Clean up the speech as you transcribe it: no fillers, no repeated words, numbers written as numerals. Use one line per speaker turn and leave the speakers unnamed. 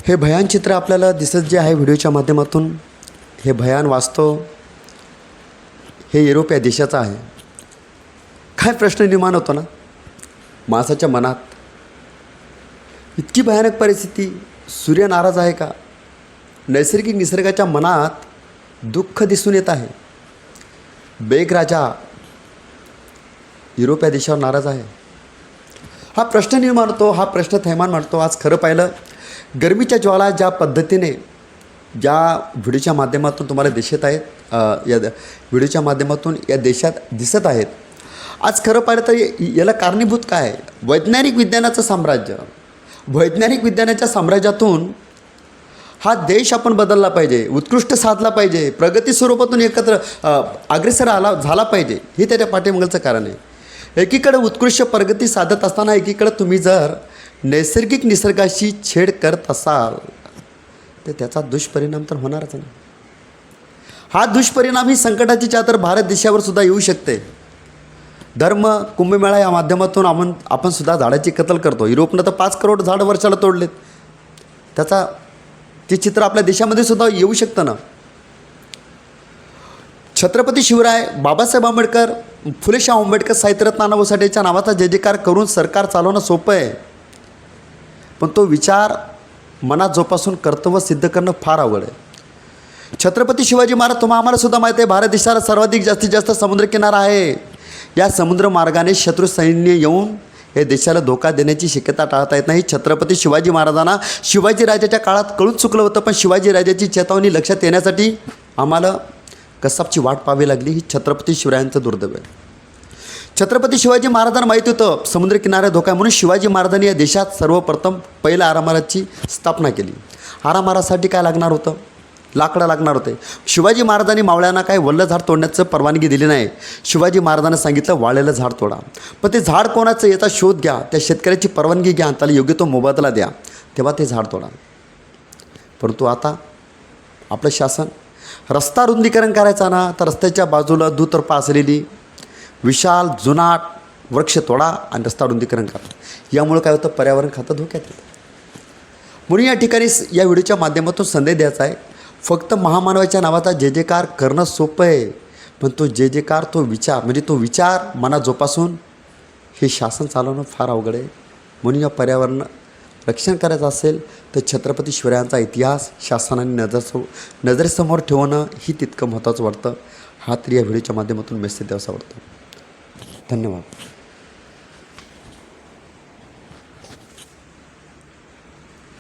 हे भयान चित्र आपल्याला दिसत जे आहे व्हिडिओच्या माध्यमातून, हे भयान वास्तव हे युरोप देशाचं आहे. काय प्रश्न निर्माण होतो ना माणसाच्या मनात. इतकी भयानक परिस्थिती. सूर्य नाराज आहे का? नैसर्गिक निसर्गाच्या मनात दुःख दिसून येत आहे. बेग राजा युरोप देशावर नाराज आहे. हा प्रश्न निर्माण होतो, हा प्रश्न थैमान मांडतो. आज खरं पाहिलं गरमीच्या ज्वाला ज्या पद्धतीने ज्या व्हिडिओच्या माध्यमातून तुम्हाला दिसत आहेत, या व्हिडिओच्या माध्यमातून या देशात दिसत आहेत, आज खरं पाहिलं तर याला कारणीभूत काय आहे? वैज्ञानिक विज्ञानाचं साम्राज्य. वैज्ञानिक विज्ञानाच्या साम्राज्यातून हा देश आपण बदलला पाहिजे, उत्कृष्ट साधला पाहिजे, प्रगती स्वरूपातून एकत्र अग्रेसर झाला पाहिजे. हे त्याच्या पाठीमागचं कारण आहे. एकीकडे उत्कृष्ट प्रगती साधत असताना एकीकडे तुम्ही जर नैसर्गिक निसर्गाशी छेड करत असाल तर त्याचा दुष्परिणाम तर होणारच नाही. हा दुष्परिणाम ही संकटाची चादर भारत देशावर सुद्धा येऊ शकते. धर्म कुंभमेळा या माध्यमातून आपण सुद्धा झाडाची कत्तल करतो. युरोपनं तर 5 करोड झाडं वर्षाला तोडलेत. ते चित्र आपल्या देशामध्ये सुद्धा येऊ शकतं ना. छत्रपती शिवराय, बाबासाहेब आंबेडकर, फुलेशाह आंबेडकर, साहित्यरत्न नानाभाऊ साठेच्या नावाचा जयजयकार करून सरकार चालवणं सोपं आहे, पण तो विचार मनात जोपासून कर्तव्य सिद्ध करणं फार अवघड आहे. छत्रपती शिवाजी महाराज, आम्हाला सुद्धा माहिती आहे, भारत देशाला सर्वाधिक जास्तीत जास्त समुद्रकिनारा आहे. या समुद्र मार्गाने शत्रू सैन्य येऊन हे देशाला धोका देण्याची शक्यता टाळता येत नाही. छत्रपती शिवाजी महाराजांना शिवाजीराजाच्या काळात कळून चुकलं होतं, पण शिवाजीराजाची चेतावणी लक्षात येण्यासाठी आम्हाला कसाबची वाट पाहावी लागली. ही छत्रपती शिवरायांचं दुर्दैव आहे. छत्रपती शिवाजी महाराजांना माहिती होतं समुद्रकिनारा धोका, म्हणून शिवाजी महाराजांनी या देशात सर्वप्रथम पहिल्या आरामाराची स्थापना केली. आरामारासाठी काय लागणार होतं? लाकडं लागणार होते. शिवाजी महाराजांनी मावळ्यांना काय वल्लं झाड तोडण्याचं परवानगी दिली नाही. शिवाजी महाराजांना सांगितलं वाळलेलं झाड तोडा, पण ते झाड कोणाचं याचा शोध घ्या, त्या शेतकऱ्याची परवानगी घ्या, त्याला योग्य तो मोबदला द्या, तेव्हा ते झाड तोडा. परंतु आता आपलं शासन रस्ता रुंदीकरण करायचा ना, तर रस्त्याच्या बाजूला दुतर्फा असलेली विशाल जुनाट वृक्ष तोडा आणि रस्ता रुंदीकरण करा. यामुळे काय होतं? पर्यावरण खातं धोक्यात येतं. म्हणून या ठिकाणी या व्हिडिओच्या माध्यमातून संदेश द्यायचा आहे, फक्त महामानवाच्या नावाचा जयजयकार करणं सोपं आहे, पण तो जयजयकार, तो विचार, म्हणजे तो विचार मनात जोपासून हे शासन चालवणं फार अवघड आहे. म्हणून या पर्यावरण रक्षण करायचं असेल तर छत्रपती शिवरायांचा इतिहास शासनाने नजरेसमोर ठेवणं ही तितकं महत्त्वाचं वाटतं. हा तरी या व्हिडिओच्या माध्यमातून मेसेज द्यावासा वाटतो. धन्यवाद.